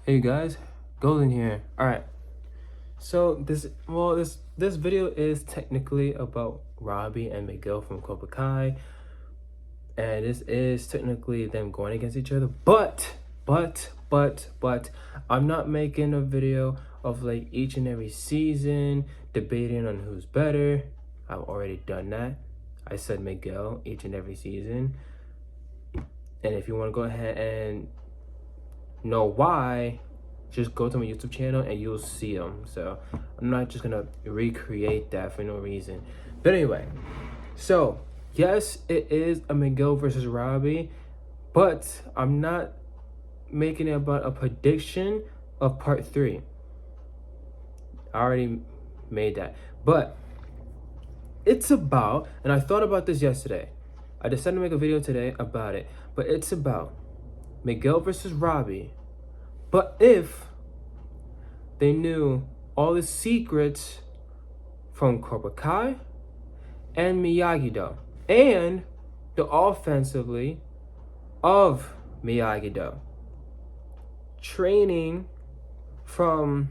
Hey guys, Golden here. All right. So this video is technically about Robby and Miguel from Cobra Kai, and this is technically them going against each other. But I'm not making a video of like each and every season debating on who's better. I've already done that. I said Miguel each and every season, and if you want to go ahead and know why, just go to my YouTube channel and you'll see them. So I'm not just gonna recreate that for no reason. But anyway, so yes, it is a Miguel versus Robby, but I'm not making it about a prediction of part 3. I already made that, but it's about, and I thought about this yesterday, I decided to make a video today about it, but it's about Miguel versus Robby. But if they knew all the secrets from Cobra Kai and Miyagi-Do and the offensively of Miyagi-Do, training from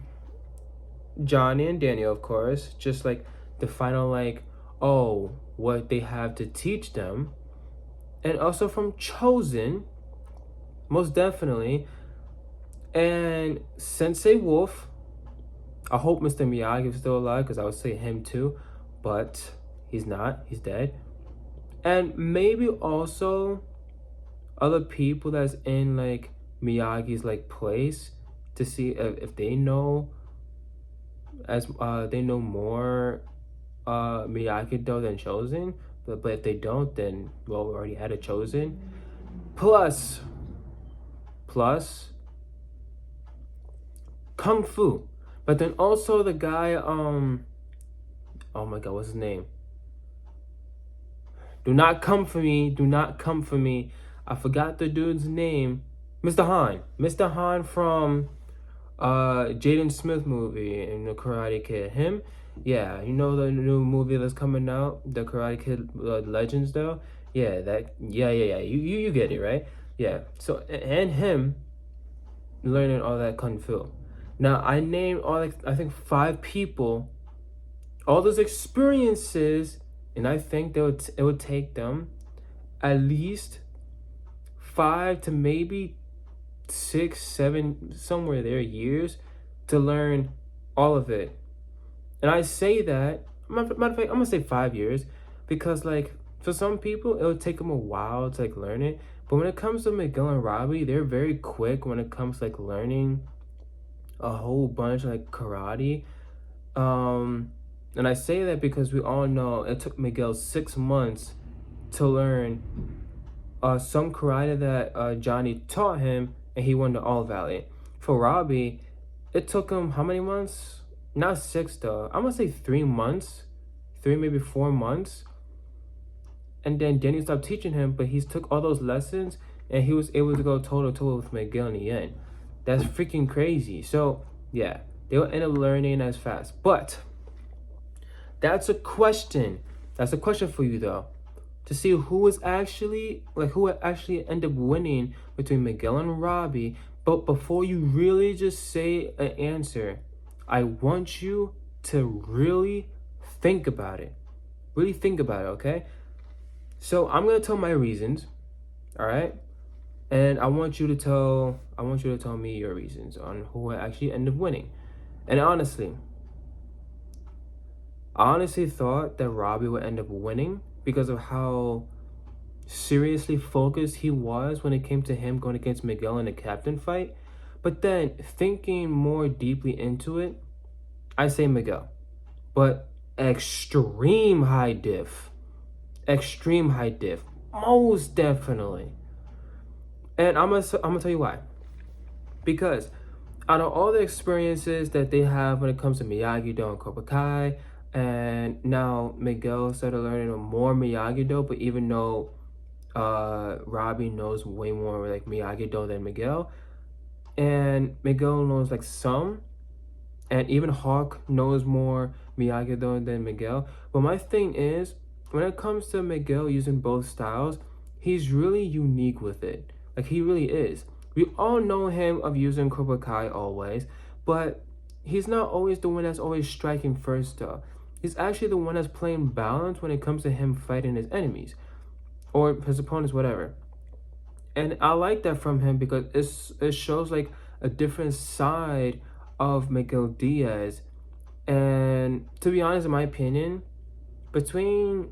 Johnny and Daniel, of course, just like the final what they have to teach them, and also from Chosen, most definitely, and Sensei Wolf. I hope Mr. Miyagi is still alive, because I would say him too, but he's not. He's dead. And maybe also other people that's in like Miyagi's like place, to see if they know they know more Miyagi-Do than Chosen. But if they don't, then well, we already had a Chosen. Plus Kung Fu. But then also the guy, oh my god, what's his name? Do not come for me. I forgot the dude's name. Mr. Han. Mr. Han from Jaden Smith movie in the Karate Kid. Him? Yeah, you know the new movie that's coming out, the Karate Kid Legends though? Yeah, yeah. You get it, right? Yeah. So, and him learning all that Kung Fu. Now, I named I think 5 people, all those experiences, and I think it would take them at least 5 to maybe 6, 7, somewhere there, years to learn all of it. And I say that, matter of fact, I'm gonna say 5 years, because like for some people, it would take them a while to like learn it. But when it comes to Miguel and Robby, they're very quick when it comes to like learning a whole bunch of like karate. And I say that because we all know it took Miguel 6 months to learn some karate that Johnny taught him, and he won the All Valley. For Robby, it took him how many months? Not 6 though. I'm gonna say 3 months, 3 maybe 4 months. And then Danny stopped teaching him, but he took all those lessons and he was able to go toe to toe with Miguel in the end. That's freaking crazy. So yeah, they will end up learning as fast. But that's a question. That's a question for you though, to see who would actually end up winning between Miguel and Robby. But before you really just say an answer, I want you to really think about it. Really think about it, okay? So I'm gonna tell my reasons, all right? And I want you to tell me your reasons on who will actually end up winning. And I honestly thought that Robby would end up winning because of how seriously focused he was when it came to him going against Miguel in the captain fight. But then thinking more deeply into it, I say Miguel. But extreme high diff, most definitely. And I'm gonna tell you why. Because out of all the experiences that they have when it comes to Miyagi-Do and Cobra Kai, and now Miguel started learning more Miyagi-Do, but even though Robby knows way more like Miyagi-Do than Miguel, and Miguel knows like some, and even Hawk knows more Miyagi-Do than Miguel. But my thing is, when it comes to Miguel using both styles, he's really unique with it. Like, he really is. We all know him of using Cobra Kai always, but he's not always the one that's always striking first though. He's actually the one that's playing balance when it comes to him fighting his enemies or his opponents, whatever. And I like that from him because it shows like a different side of Miguel Diaz. And to be honest, in my opinion, between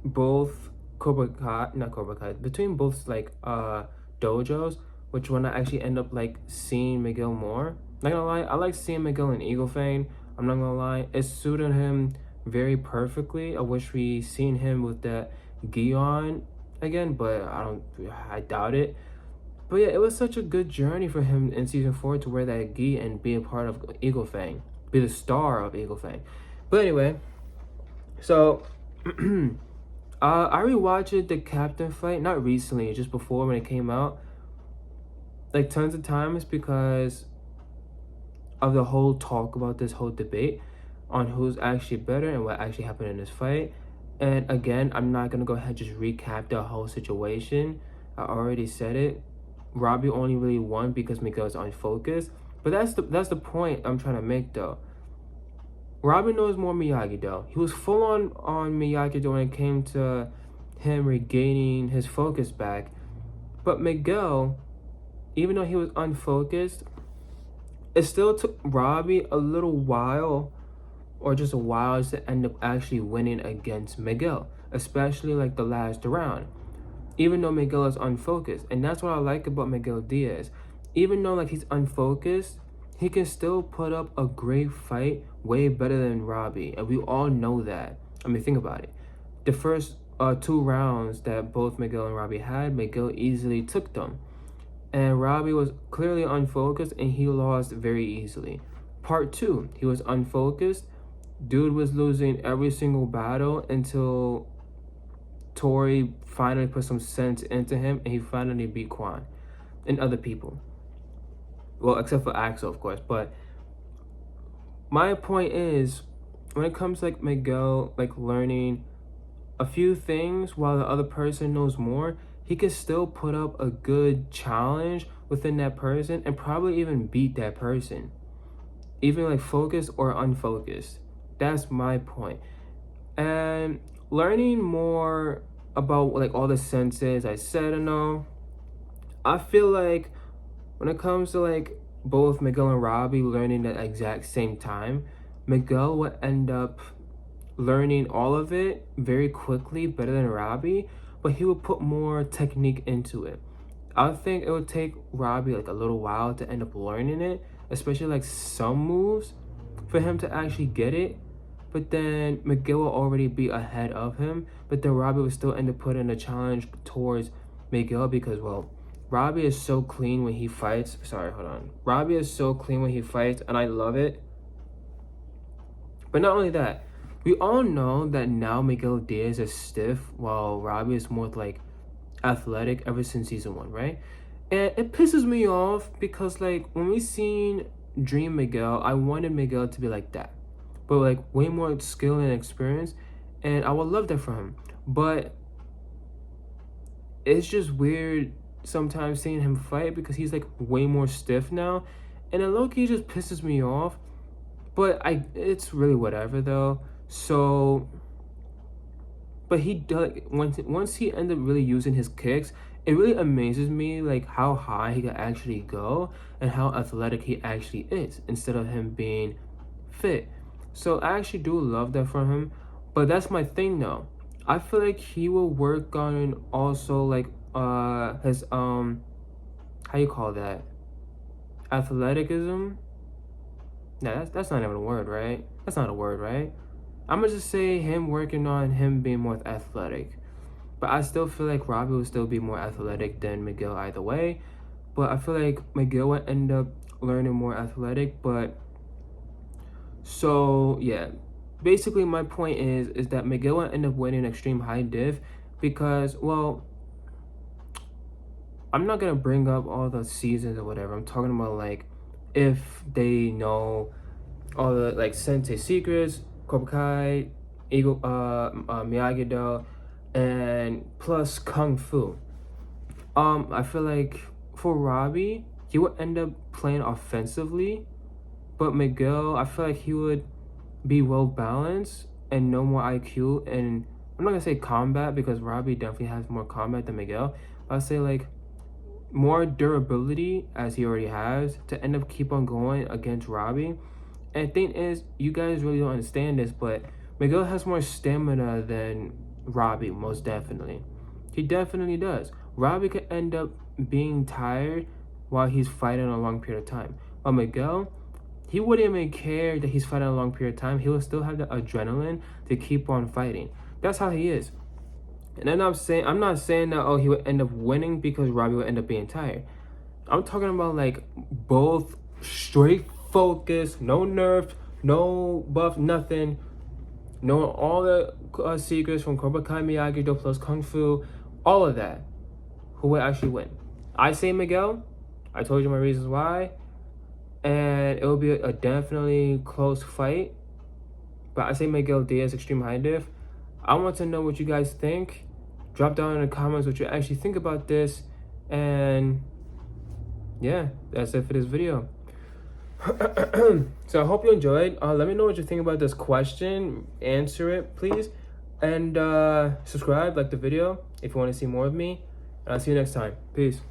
both not Cobra Kai, between both like dojos, which one I actually end up like seeing Miguel more. Not gonna lie, I like seeing Miguel in Eagle Fang. I'm not gonna lie, it suited him very perfectly. I wish we seen him with that gi on again, but I doubt it. But yeah, it was such a good journey for him in season 4 to wear that gi and be a part of Eagle Fang, be the star of Eagle Fang. But anyway, so I rewatched the captain fight, not recently, just before when it came out, like tons of times because of the whole talk about this whole debate on who's actually better and what actually happened in this fight. And again, I'm not gonna go ahead and just recap the whole situation. I already said it. Robby only really won because Miguel's unfocused. But that's the point I'm trying to make though. Robby knows more Miyagi though. He was full on Miyagi though when it came to him regaining his focus back. But Miguel, even though he was unfocused, it still took Robby a little while, or just a while, to end up actually winning against Miguel, especially like the last round. Even though Miguel is unfocused, and that's what I like about Miguel Diaz. Even though like he's unfocused, he can still put up a great fight, way better than Robby, and we all know that. I mean, think about it. The first 2 rounds that both Miguel and Robby had, Miguel easily took them. And Robby was clearly unfocused and he lost very easily. Part 2, he was unfocused. Dude was losing every single battle until Tori finally put some sense into him and he finally beat Quan and other people. Well, except for Axel, of course. But my point is, when it comes to like Miguel like learning a few things while the other person knows more, he can still put up a good challenge within that person and probably even beat that person, even like focused or unfocused. That's my point. And learning more about like all the senses I said and all, I feel like when it comes to like both Miguel and Robby learning at the exact same time, Miguel would end up learning all of it very quickly, better than Robby, but he would put more technique into it. I think it would take Robby like a little while to end up learning it, especially like some moves, for him to actually get it. But then Miguel will already be ahead of him, but then Robby will still end up putting a challenge towards Miguel because, well, Robby is so clean when he fights. Sorry, hold on. Robby is so clean when he fights, and I love it. But not only that, we all know that now Miguel Diaz is stiff while Robby is more like athletic ever since season 1, right? And it pisses me off because like when we seen Dream Miguel, I wanted Miguel to be like that, but like way more skill and experience, and I would love that for him. But it's just weird sometimes seeing him fight because he's like way more stiff now, and then low-key just pisses me off. But it's really whatever though. So, but he does, once he ended up really using his kicks, it really amazes me like how high he can actually go and how athletic he actually is instead of him being fit. So I actually do love that from him. But that's my thing though. I feel like he will work on also like his how you call that, athleticism. Nah, that's not even a word, right? That's not a word, right? I'm gonna just say him working on him being more athletic. But I still feel like Robby will still be more athletic than Miguel either way. But I feel like Miguel will end up learning more athletic. But so yeah, basically my point is that Miguel will end up winning extreme high div because, well, I'm not gonna bring up all the seasons or whatever. I'm talking about like if they know all the like Sensei secrets, Cobra Kai, Eagle, Miyagi-Do, and plus Kung Fu. I feel like for Robby, he would end up playing offensively, but Miguel, I feel like he would be well balanced and no more IQ. And I'm not gonna say combat because Robby definitely has more combat than Miguel. But I'll say like more durability as he already has to end up keep on going against Robby. And the thing is, you guys really don't understand this, but Miguel has more stamina than Robby, most definitely. He definitely does. Robby could end up being tired while he's fighting a long period of time. But Miguel, he wouldn't even care that he's fighting a long period of time. He will still have the adrenaline to keep on fighting. That's how he is. And then I'm not saying that, oh, he would end up winning because Robby would end up being tired. I'm talking about like both straight focus, no nerfs, no buff, nothing. Knowing all the secrets from Cobra Kai Miyagi-Do plus Kung Fu, all of that. Who would actually win? I say Miguel. I told you my reasons why. And it will be a definitely close fight. But I say Miguel Diaz Extreme High Diff. I want to know what you guys think. Drop down in the comments what you actually think about this. And yeah, that's it for this video. So I hope you enjoyed. Let me know what you think about this question. Answer it, please. And subscribe, like the video if you want to see more of me. And I'll see you next time. Peace.